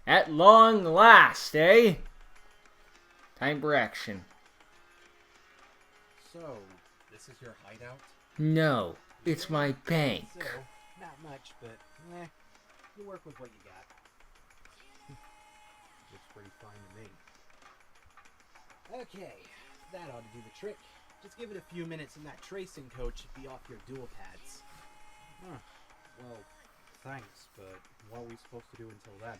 At long last, eh? Time for action. So, this is your hideout? No, it's my bank. So, not much, but you work with what you got. Looks pretty fine to me. Okay, that ought to do the trick. Just give it a few minutes and that tracing code should be off your dual pads. Huh. Well, thanks, but what are we supposed to do until then?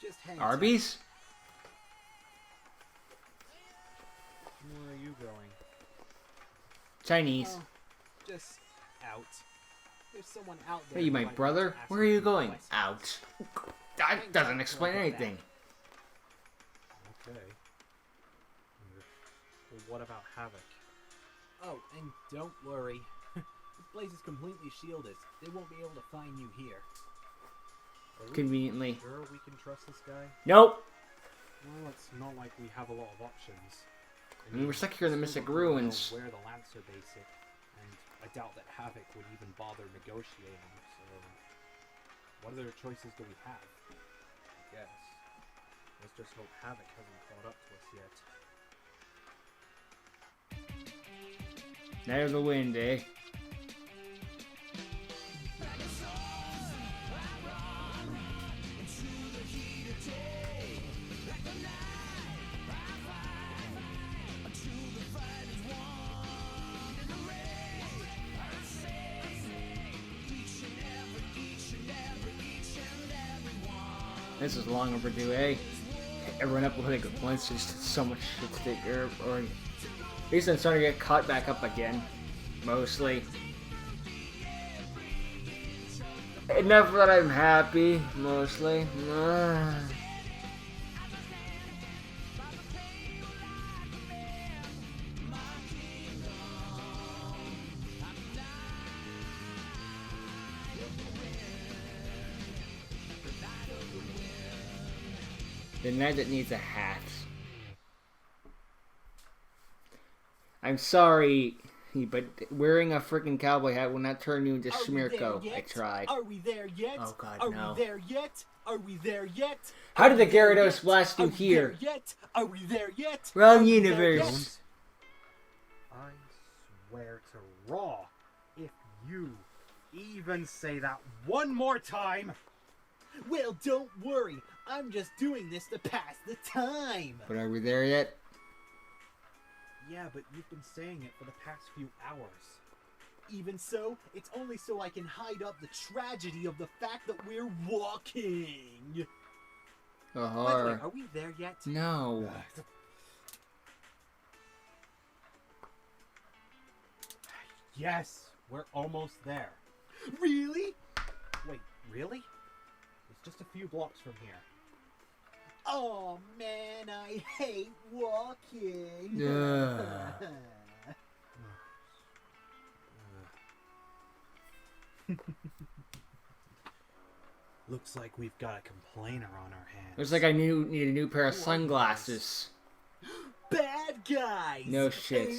Just hang tight. Arby's? Where are you going? Chinese. Oh, just out. There's someone out there. Hey, you my who brother? ask Where are you you going? questions. Out. That doesn't explain anything. Okay. Well, what about Havoc? Oh, and don't worry. This place is completely shielded. They won't be able to find you here. Are we Conveniently. sure we can trust this guy? Nope. Well, it's not like we have a lot of options. I mean, we're stuck here in the we still Mystic don't really know Ruins. where the Lancer base is, and I doubt that Havoc would even bother negotiating. So, what other choices do we have? I guess. Let's just hope Havoc hasn't caught up to us yet. Night of the Wind, eh? This is long overdue, eh? Everyone uploading at once, just so much shit to take care of. Or at least I'm starting to get caught back up again. Mostly. Enough that I'm happy, mostly. The knight that needs a hat. I'm sorry, but wearing a freaking cowboy hat will not turn you into Smirko. I tried. Are we there yet? Oh god, Are no. we there yet? Are we there yet? How did the Are we there Gyarados yet? blast you Are we here? there yet? Are we there yet? Wrong Are we there universe. I swear to Raw, if you even say that one more time. yet? Well, don't worry. I'm just doing this to pass the time. But are we there yet? Yeah, but you've been saying it for the past few hours. Even so, it's only so I can hide up the tragedy of the fact that we're walking. Oh, By the way, horror. are we there yet? No. Yes, we're almost there. Really? Wait, really? It's just a few blocks from here. Oh man, I hate walking. Yeah. Looks like we've got a complainer on our hands. Looks like I need a new pair of sunglasses. Bad guys. No shit.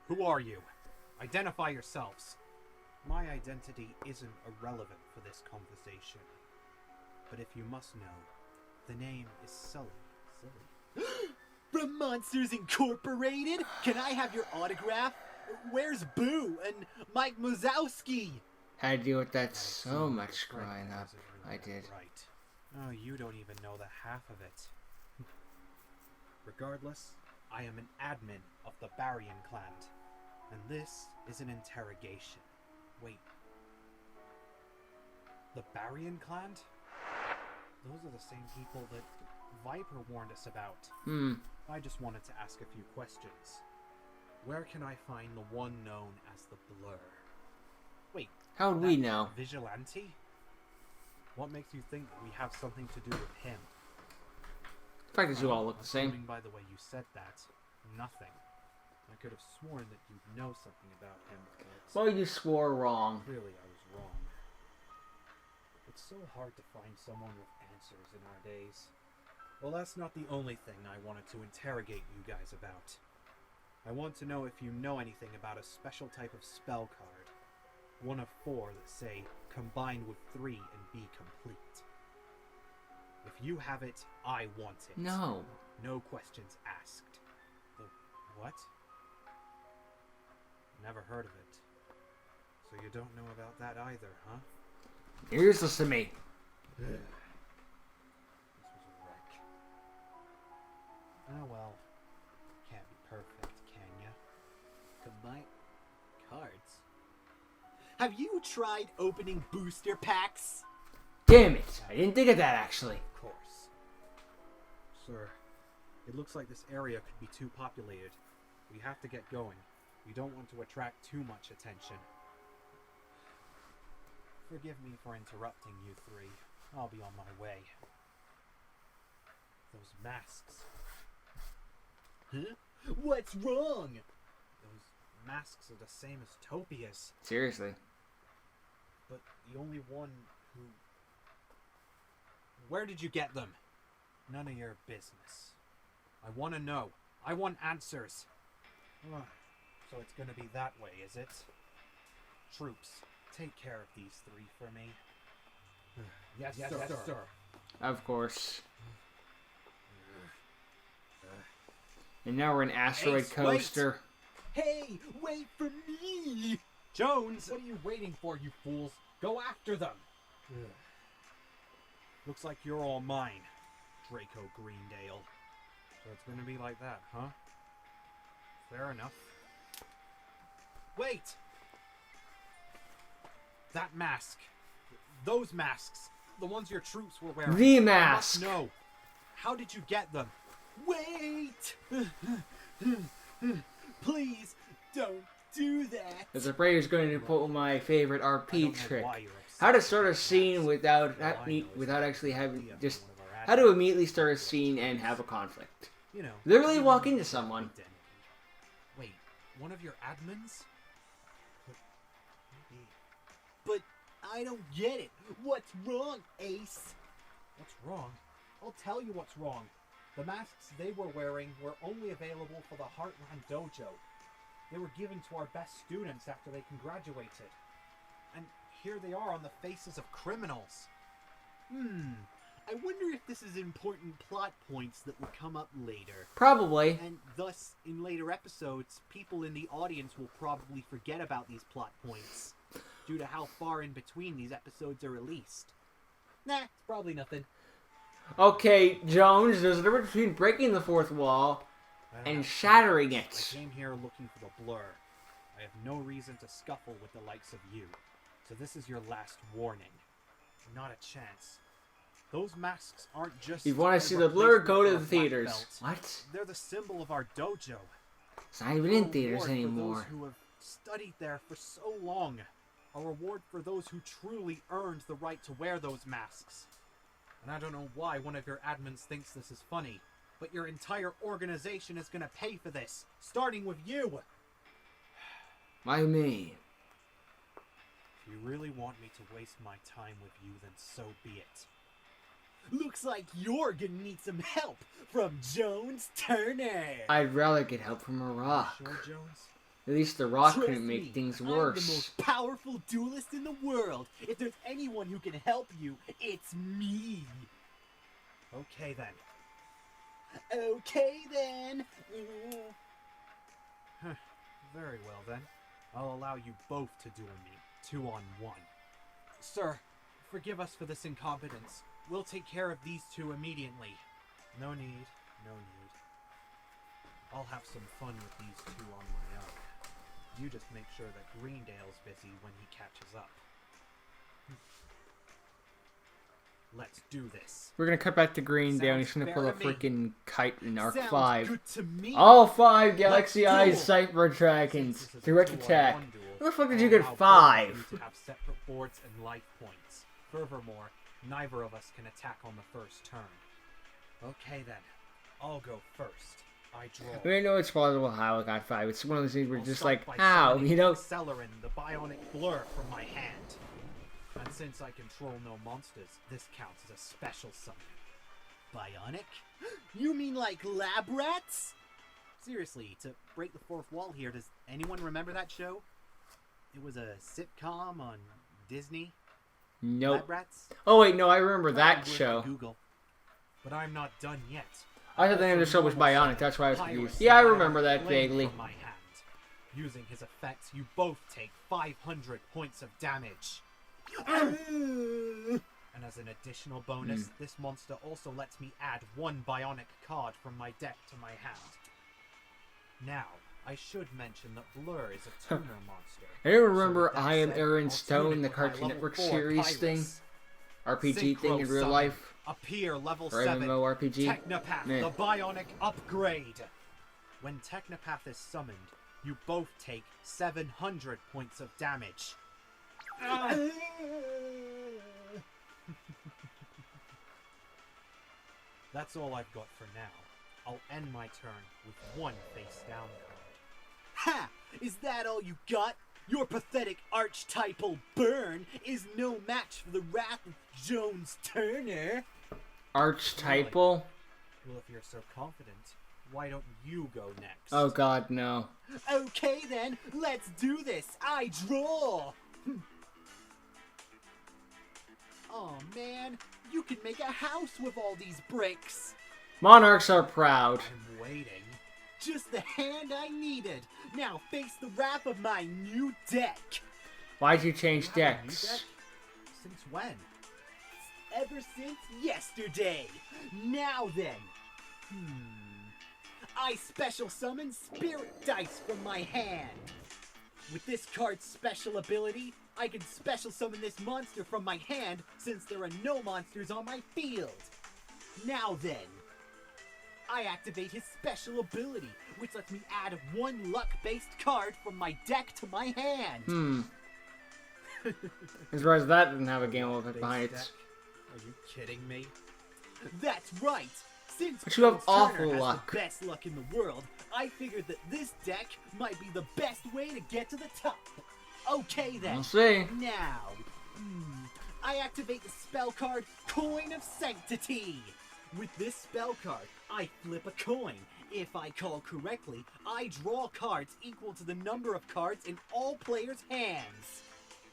Who are you? Identify yourselves. My identity isn't irrelevant for this conversation. But if you must know, the name is Sully. From Monsters Incorporated? Can I have your autograph? Where's Boo and Mike Muzowski? Had to deal with that I so assume much your friend growing up. has it I right. did. Right. Oh, you don't even know the half of it. Regardless, I am an admin of the Barian clan, and this is an interrogation. Wait. The Barian clan? Those are the same people that Viper warned us about. I just wanted to ask a few questions. Where can I find the one known as the Blur? Wait, How would we that know? Vigilante? What makes you think that we have something to do with him? The fact is, you all look the same. Assuming by the way you said that, nothing. I could have sworn that you'd know something about him, but Well, you swore wrong. clearly I was wrong. It's so hard to find someone with answers in our days. Well, that's not the only thing I wanted to interrogate you guys about. I want to know if you know anything about a special type of spell card. One of 4 that say combine with 3 and be complete. If you have it, I want it. No. No questions asked. The what? Never heard of it. So you don't know about that either, huh? You're useless to me. This was a wreck. Oh well. Can't be perfect, can ya? Combine cards. Have you tried opening booster packs? Damn it. I didn't think of that, actually. Of course. Sir, it looks like this area could be too populated. We have to get going. We don't want to attract too much attention. Forgive me for interrupting you 3. I'll be on my way. Those masks. Huh? What's wrong? Those masks are the same as Topia's, Seriously. but the only one who... Where did you get them? None of your business. I want to know. I want answers. So it's gonna be that way, is it? Troops, take care of these 3 for me. Yes, sir. Of course. And now we're in Asteroid Ace, Coaster. Hey, wait for me! Jones, what are you waiting for, you fools? Go after them! Looks like you're all mine, Draco Greendale. So it's gonna be like that, huh? Fair enough. Wait! That mask. Those masks. The ones your troops were wearing. The I mask! must know. How did you get them? Wait! Please, don't do that. As a prayer is going to pull my favorite I RP don't know trick. why you're upset How to about start a the scene masks. without All I know is without that actually having we have just one of our how to admins. immediately start a scene and have a conflict. You know, Literally you walk know into your someone. identity. Wait, one of your admins? But I don't get it. What's wrong, Ace? What's wrong? I'll tell you what's wrong. The masks they were wearing were only available for the Heartland Dojo. They were given to our best students after they graduated. And here they are on the faces of criminals. I wonder if this is important plot points that will come up later. Probably. And thus, in later episodes, people in the audience will probably forget about these plot points due to how far in between these episodes are released. Nah, it's probably nothing. Okay, Jones, there's a difference between breaking the fourth wall I don't and have shattering I it. came here looking for the blur. I have no reason to scuffle with the likes of you. So this is your last warning. Not a chance. Those masks aren't just... If you want a to see the blur, replacement go to for a the black theaters. belt. What? They're the symbol of our dojo. It's not even A in theaters reward for anymore. those who have studied there for so long. A reward for those who truly earned the right to wear those masks. And I don't know why one of your admins thinks this is funny, but your entire organization is gonna pay for this, starting with you. Why me? If you really want me to waste my time with you, then so be it. Looks like you're gonna need some help from Jones Turner. I'd rather get help from a You rock. sure, Jones? At least the rock Trust couldn't me, make things I'm the worse. most powerful duelist in the world. If there's anyone who can help you, it's me. Okay then. Okay then. Very well then. I'll allow you both to duel me, 2-on-1. Sir, forgive us for this incompetence. We'll take care of these 2 immediately. No need, no need. I'll have some fun with these 2 on my own. You just make sure that Greendale's busy when he catches up. Let's do this. We're gonna cut back to Greendale and he's Sounds gonna pull a fair to me. freaking kite in Arc Sounds 5. good to me. All 5 Galaxy Let's Eyes duel. Cyber Dragons. Since this is a Direct 2-on-1 attack. duel, Where the fuck did I'll you get allow both of 5? you to have separate boards and life points. Furthermore, neither of us can attack on the first turn. Okay then, I'll go first. I draw. I mean, I know it's plausible how I got 5. It's one of those things where I'll it's just start like, by how? summoning You know? Celerin, the bionic blur from my hand. And since I control no monsters, this counts as a special summon. Bionic? You mean like lab rats? Seriously, to break the fourth wall here, does anyone remember that show? It was a sitcom on Disney. Nope. Lab rats? Oh wait, no, I remember Probably that worth a show. Google. But I'm not done yet. I thought the name of the show was Normal Bionic, summon that's why I was Pyrus confused. the Yeah, I Bionic remember that Flame vaguely. from my hand. Using his effects, you both take 500 points of damage. And as an additional bonus, this monster also lets me add 1 bionic card from my deck to my hand. Now, I should mention that Blur is a tuner monster. I don't remember So with that I Am said, Aaron I'll Stone, tune it the with my Cartoon level Network 4 series Pyrus. thing. RPG thing in Synchro real summon, life. Appear level Or 7. MMORPG. Technopath, Meh. the bionic upgrade. When Technopath is summoned, you both take 700 points of damage. That's all I've got for now. I'll end my turn with 1 face down card. Ha! Is that all you got? Your pathetic archetypal burn is no match for the wrath of Jones Turner. Archetypal? Well, if you're so confident, why don't you go next? Oh god, no. Okay then, let's do this. I draw. Oh man, you can make a house with all these bricks. Monarchs are proud. I'm waiting. Just the hand I needed. Now face the wrath of my new deck. Why'd you change You have a new decks? deck? Since when? Ever since yesterday. Now then. I special summon Spirit Dice from my hand. With this card's special ability, I can special summon this monster from my hand since there are no monsters on my field. Now then. I activate his special ability, which lets me add 1 luck-based card from my deck to my hand. As far as that didn't have a game of it behind Deck? it. Are you kidding me? That's right! Since But you have Jones Turner awful has luck. the best luck in the world, I figured that this deck might be the best way to get to the top. Okay then. We'll see. Now, I activate the spell card Coin of Sanctity. With this spell card, I flip a coin. If I call correctly, I draw cards equal to the number of cards in all players' hands.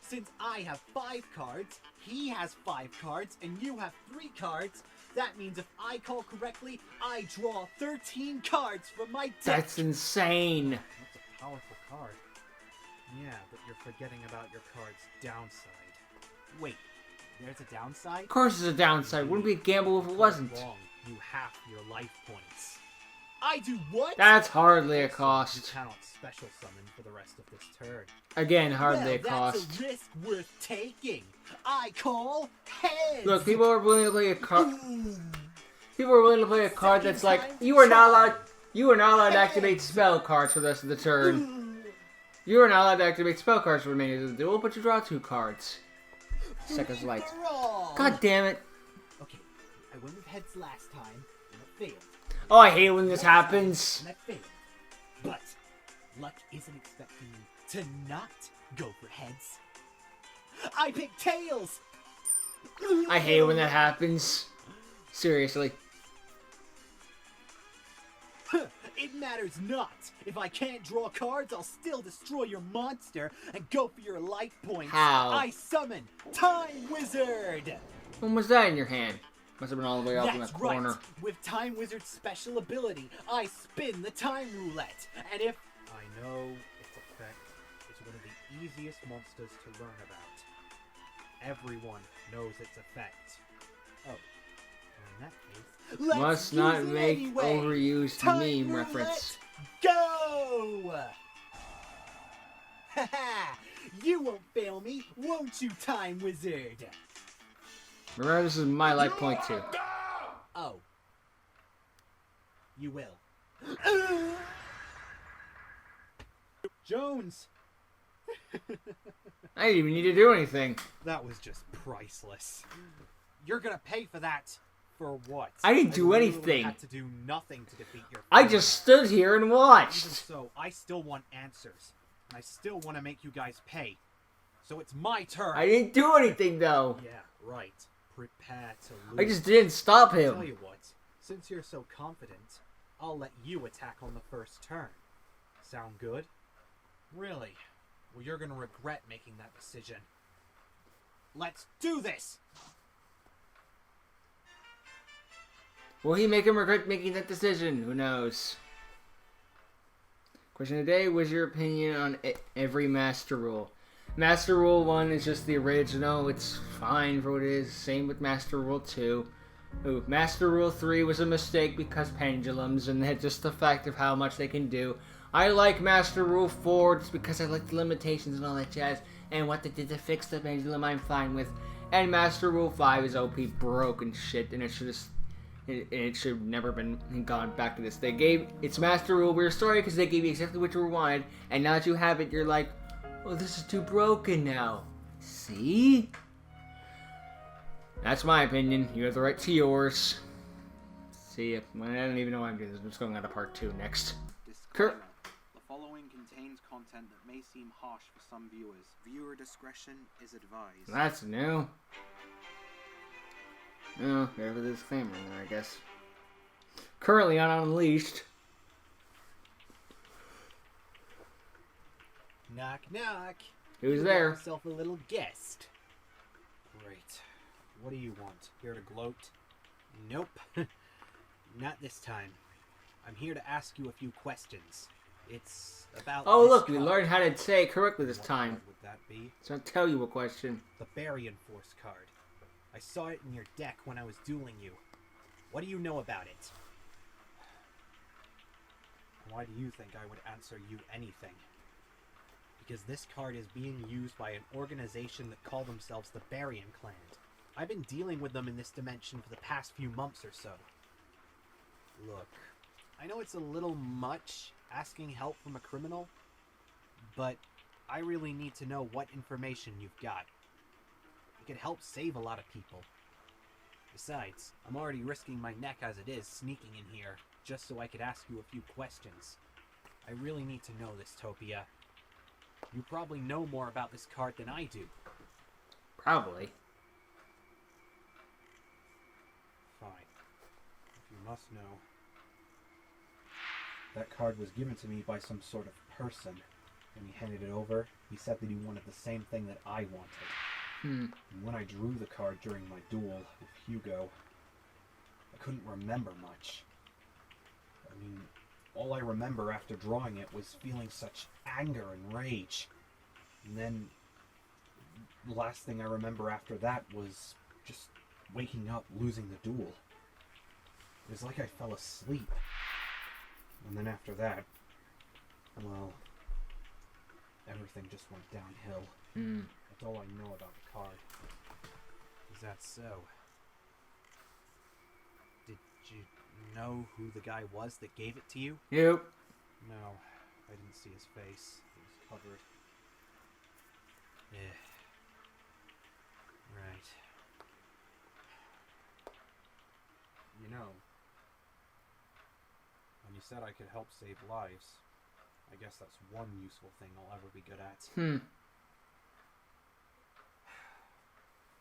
Since I have 5 cards, he has 5 cards, and you have 3 cards, that means if I call correctly, I draw 13 cards from my deck. That's insane. That's a powerful card. Yeah, but you're forgetting about your card's downside. Wait, there's a downside? Of course there's a downside. Wouldn't be a gamble if it wasn't. Wrong. You half your life points. I do what? That's hardly a You cost. cannot special summon for the rest of this turn. Again, hardly Well, a cost. that's a risk worth taking. I call heads. Look, people are willing to play a card. People are willing to play a card that's like you are not allowed. You are not allowed to activate spell cards for the rest of the turn. You are not allowed to activate spell cards for the remainder of the duel, but you draw 2 cards. Seconds light. God damn it! Okay, I went with heads last time and it failed. Oh, I hate when this happens. And I failed. But luck isn't expecting me to not go for heads. I picked tails. I hate when that happens. Seriously. It matters not. If I can't draw cards, I'll still destroy your monster and go for your life points. How? I summon Time Wizard. When was that in your hand? Must have been all the way up in the That's corner. right. With Time Wizard's special ability, I spin the time roulette. And if I know its effect is one of the easiest monsters to learn about. Everyone knows its effect. Oh, well, in that case, let's Must use not it make anyway. overused Time meme roulette, reference. Go! Haha! You won't fail me, won't you, Time Wizard? Remember, this is my life point too. Oh. You will. Jones! I didn't even need to do anything. That was just priceless. You're gonna pay for that. For what? I didn't do literally anything. Had to do nothing to defeat your I friend. just stood here and Even watched. so, I still want answers. And I still want to make you guys pay. So it's my turn. I didn't do anything though. Yeah, right. Prepare to lose. I just didn't stop Tell him. you what, since you're so confident, I'll let you attack on the first turn. Sound good? Really? Well, you're gonna regret making that decision. Let's do this! Will he make him regret making that decision? Who knows? Question of the day, what's your opinion on every Master Rule? Master Rule 1 is just the original. It's fine for what it is. Same with Master Rule 2. Ooh, Master Rule 3 was a mistake because pendulums, and that's just the fact of how much they can do. I like Master Rule 4 just because I like the limitations and all that jazz, and what they did to fix the pendulum I'm fine with. And Master Rule 5 is OP broken shit, and it should have never been gone back to this. They gave it's Master Rule we're sorry because they gave you exactly what you wanted, and now that you have it, you're like, well, this is too broken now. See? That's my opinion. You have the right to yours. See ya. I don't even know why I'm doing this. I'm just going on to part 2 next. Disclaimer. The following contains content that may seem harsh for some viewers. Viewer discretion is advised. That's new. Oh, there's a disclaimer in there, I guess. Currently on Unleashed. Knock, knock. Who's You there? got yourself a little guest. Great. What do you want? Here to gloat? Nope. Not this time. I'm here to ask you a few questions. It's about Oh, this look, we card. learned how to say it correctly this What time. card would that be? So I'll tell you a question. The Baryon Force card. I saw it in your deck when I was dueling you. What do you know about it? Why do you think I would answer you anything? Because this card is being used by an organization that call themselves the Baryon Clan. I've been dealing with them in this dimension for the past few months or so. Look, I know it's a little much asking help from a criminal, but I really need to know what information you've got. It could help save a lot of people. Besides, I'm already risking my neck as it is sneaking in here, just so I could ask you a few questions. I really need to know this, Topia. You probably know more about this card than I do. Probably. Fine. If you must know. That card was given to me by some sort of person. When he handed it over, he said that he wanted the same thing that I wanted. And when I drew the card during my duel with Yugioh, I couldn't remember much. I mean, all I remember after drawing it was feeling such anger and rage. And then, the last thing I remember after that was just waking up, losing the duel. It was like I fell asleep. And then after that, well, everything just went downhill. That's all I know about the card. Is that so? Did you know who the guy was that gave it to you? Yep. No, I didn't see his face. It was covered. Yeah. Right. You know, when you said I could help save lives, I guess that's one useful thing I'll ever be good at.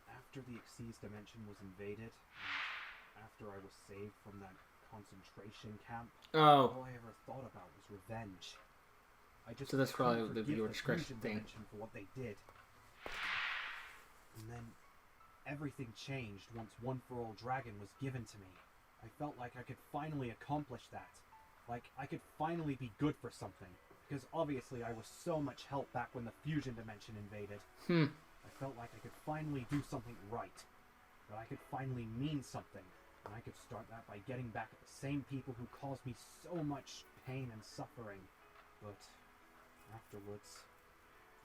After the Xyz dimension was invaded, and after I was saved from that concentration camp, Oh. all I ever thought about was revenge. I just So that's probably couldn't the forgive viewer discretion fusion thing. dimension for what they did. And then everything changed once One for All Dragon was given to me. I felt like I could finally accomplish that. Like I could finally be good for something. Because obviously I was so much help back when the fusion dimension invaded. I felt like I could finally do something right. That I could finally mean something. And I could start that by getting back at the same people who caused me so much pain and suffering. But afterwards,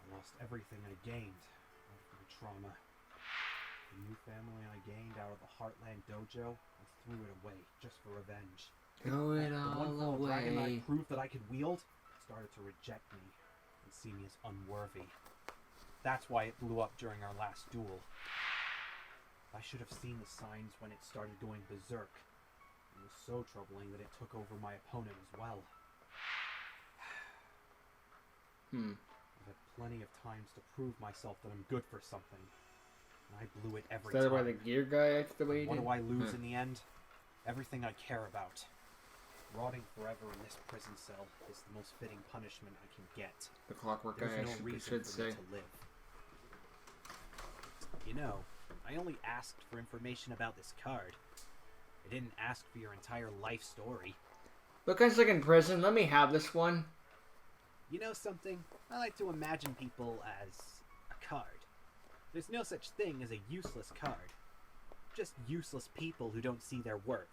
I lost everything I gained out of my trauma. The new family I gained out of the Heartland Dojo, I threw it away just for revenge. Throw it The all one for dragon that I away. proved that I could wield started to reject me and see me as unworthy. That's why it blew up during our last duel. I should have seen the signs when it started going berserk. It was so troubling that it took over my opponent as well. I've had plenty of times to prove myself that I'm good for something. And I blew it every Is that why time. the gear guy acted the way he What did? do I lose in the end? Everything I care about. Rotting forever in this prison cell is the most fitting punishment I can get. The clockwork guy, There's no I reason should for me say. to live. You know, I only asked for information about this card. I didn't ask for your entire life story. Look, I'm stuck in prison. Let me have this one. You know something? I like to imagine people as a card. There's no such thing as a useless card. Just useless people who don't see their worth.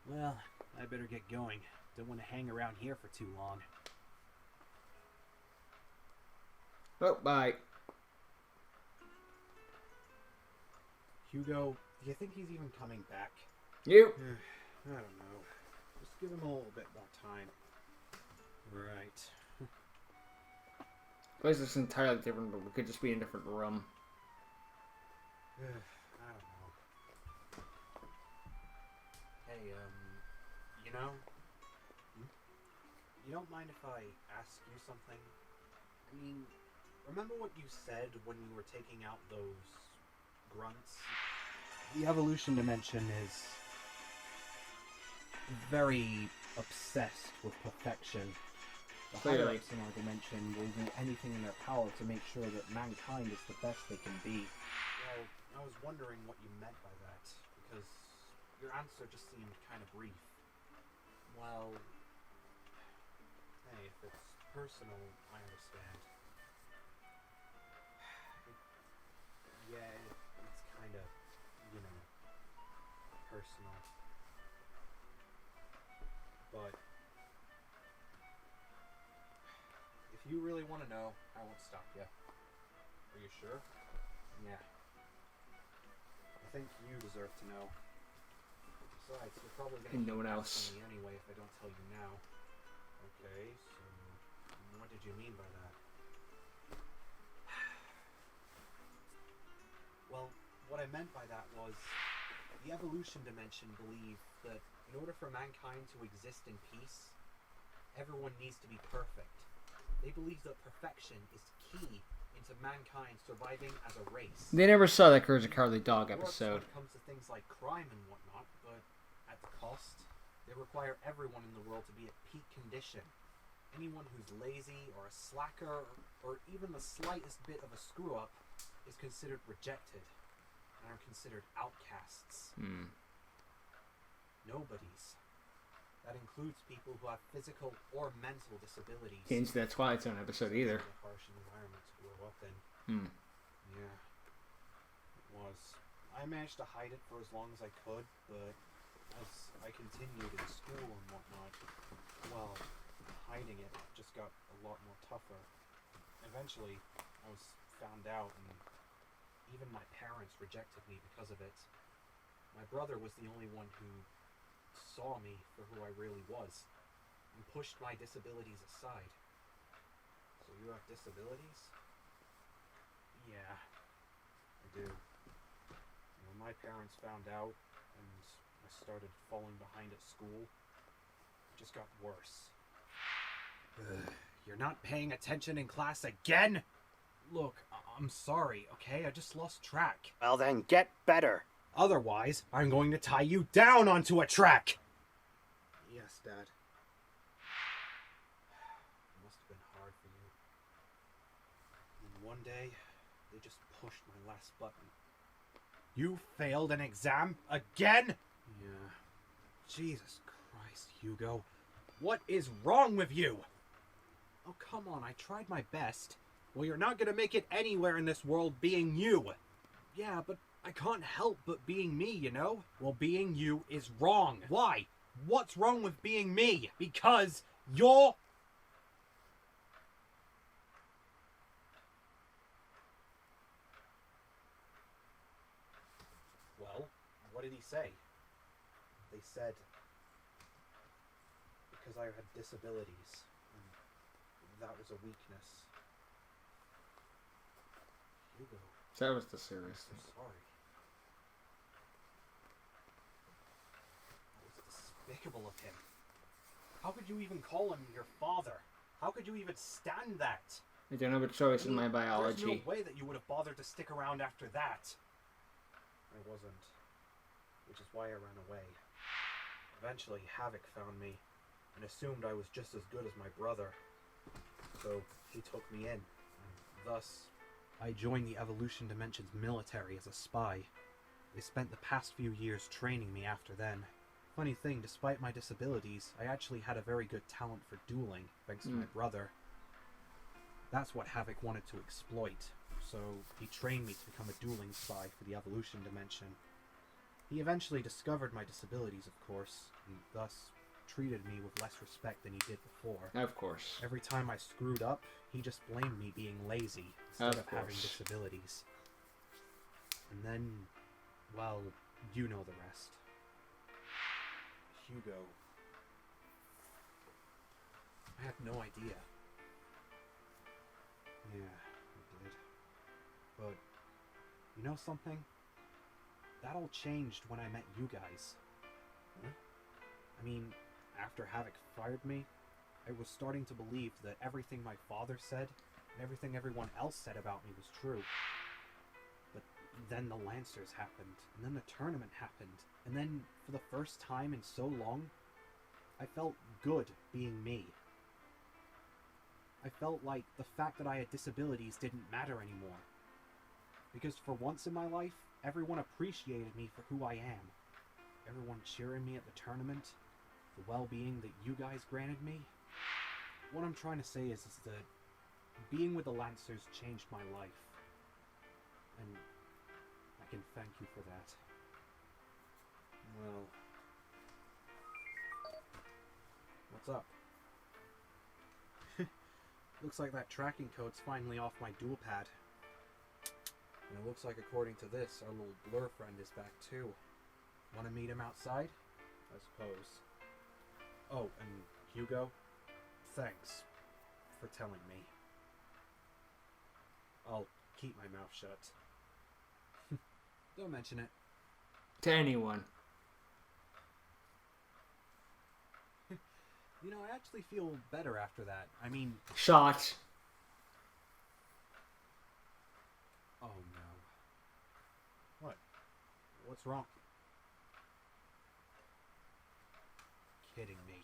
Well, I better get going. Don't want to hang around here for too long. Oh, bye. Hugo, do you think he's even coming back? You. I don't know. Just give him a little bit more time. Right. Place is entirely different, but we could just be in a different room. I don't know. Hey, you know? You don't mind if I ask you something? I mean, remember what you said when you were taking out those grunts? The evolution dimension is very obsessed with perfection. The Clearly. higher-ups in our dimension will do anything in their power to make sure that mankind is the best they can be. Well, I was wondering what you meant by that, because your answer just seemed kind of brief. Well, hey, if it's personal, I understand. It's kind of, you know, personal. But if you really want to know, I won't stop you. Are you sure? Yeah. I think you deserve to know. Besides, you're probably going to No one else. asking me anyway if I don't tell you now. Okay, so what did you mean by that? Well, what I meant by that was the evolution dimension believed that in order for mankind to exist in peace, everyone needs to be perfect. They believe that perfection is key into mankind surviving as a race. They never saw that Courage the Cowardly Dog It works episode. when it comes to things like crime and whatnot, but at the cost, they require everyone in the world to be at peak condition. Anyone who's lazy or a slacker or even the slightest bit of a screw-up is considered rejected and are considered outcasts. Nobodies. That includes people who have physical or mental disabilities. Change that Twilight Zone episode either. The harsh environment to grow up in. Yeah, it was. I managed to hide it for as long as I could, but as I continued in school and whatnot, well, hiding it just got a lot more tougher. Eventually, I was found out, and even my parents rejected me because of it. My brother was the only one who saw me for who I really was, and pushed my disabilities aside. So you have disabilities? Yeah, I do. And when my parents found out, and I started falling behind at school, it just got worse. You're not paying attention in class again? Look, I'm sorry, okay? I just lost track. Well then, get better. Otherwise, I'm going to tie you down onto a track! Yes, Dad. It must have been hard for you. And one day, they just pushed my last button. You failed an exam again? Yeah. Jesus Christ, Hugo. What is wrong with you? Oh, come on, I tried my best. Well, you're not gonna make it anywhere in this world being you. Yeah, but I can't help but being me, you know? Well, being you is wrong. Why? What's wrong with being me? Because you're... Well, what did he say? They said... because I had disabilities. And that was a weakness. Hugo. That was the serious I'm thing. so sorry. That was despicable of him. How could you even call him your father? How could you even stand that? I don't have a choice in my There's biology. no way that you would have bothered to stick around after that. I wasn't. Which is why I ran away. Eventually, Havoc found me and assumed I was just as good as my brother. So he took me in and Thus, I joined the Evolution Dimension's military as a spy. They spent the past few years training me after then. Funny thing, despite my disabilities, I actually had a very good talent for dueling, thanks to my brother. That's what Havoc wanted to exploit, so he trained me to become a dueling spy for the Evolution Dimension. He eventually discovered my disabilities, of course, and thus treated me with less respect than he did before. Of course. Every time I screwed up, he just blamed me being lazy instead of having disabilities. And then, well, you know the rest. Hugo. I had no idea. Yeah, I did. But, you know something? That all changed when I met you guys. Huh? I mean, after Havoc fired me, I was starting to believe that everything my father said and everything everyone else said about me was true. But then the Lancers happened, and then the tournament happened, and then, for the first time in so long, I felt good being me. I felt like the fact that I had disabilities didn't matter anymore. Because for once in my life, everyone appreciated me for who I am. Everyone cheering me at the tournament, the well-being that you guys granted me. What I'm trying to say is that being with the Lancers changed my life. And I can thank you for that. Well, what's up? Looks like that tracking code's finally off my dual pad. And it looks like, according to this, our little blur friend is back too. Want to meet him outside? I suppose. Oh, and Hugo, thanks for telling me. I'll keep my mouth shut. Don't mention it. To anyone. You know, I actually feel better after that. I mean... Shot. Oh no. What? What's wrong? Kidding me.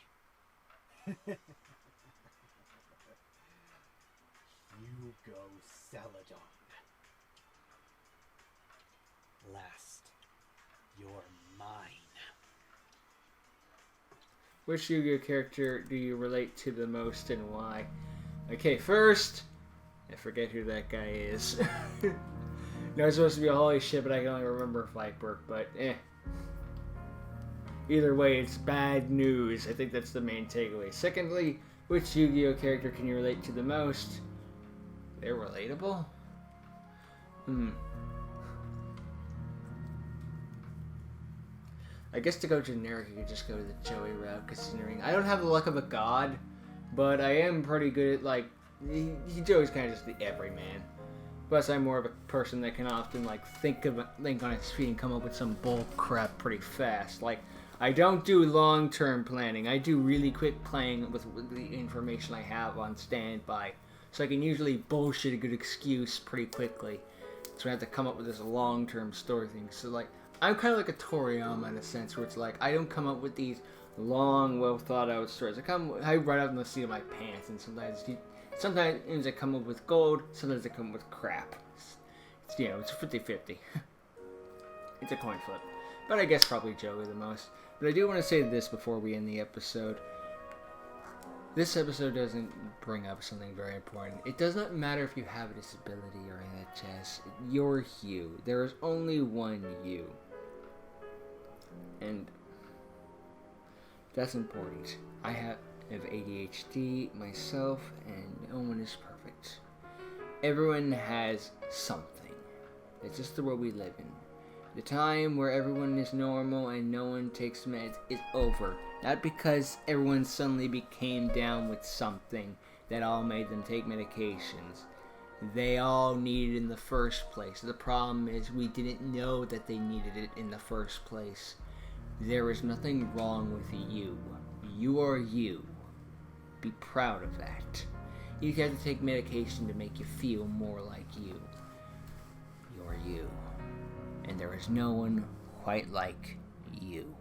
Hugo Celadon. Last, you're mine. Which Yu-Gi-Oh character do you relate to the most and why? Okay, first, I forget who that guy is. No, it's supposed to be a holy shit, but I can only remember Viper, but Either way, it's bad news. I think that's the main takeaway. Secondly, which Yu-Gi-Oh character can you relate to the most? They're relatable? I guess to go generic, you could just go the Joey route, considering I don't have the luck of a god, but I am pretty good at, like, Joey's kind of just the everyman. Plus, I'm more of a person that can often, like, think on his feet and come up with some bull crap pretty fast. Like, I don't do long-term planning. I do really quick playing with the information I have on standby. So I can usually bullshit a good excuse pretty quickly. So I have to come up with this long-term story thing. So, like, I'm kind of like a Toriyama in a sense, where it's like, I don't come up with these long, well-thought-out stories. I run out in the seat of my pants, and sometimes I come up with gold, sometimes I come up with crap. It's 50-50. It's a coin flip. But I guess probably Joey the most. But I do want to say this before we end the episode. This episode doesn't bring up something very important. It does not matter if you have a disability or NHS. You're you. There is only one you. And that's important. I have ADHD myself, and no one is perfect. Everyone has something. It's just the world we live in. The time where everyone is normal and no one takes meds is over. Not because everyone suddenly became down with something that all made them take medications. They all needed it in the first place. The problem is we didn't know that they needed it in the first place. There is nothing wrong with you. You are you. Be proud of that. You have to take medication to make you feel more like you. You're you. And there is no one quite like you.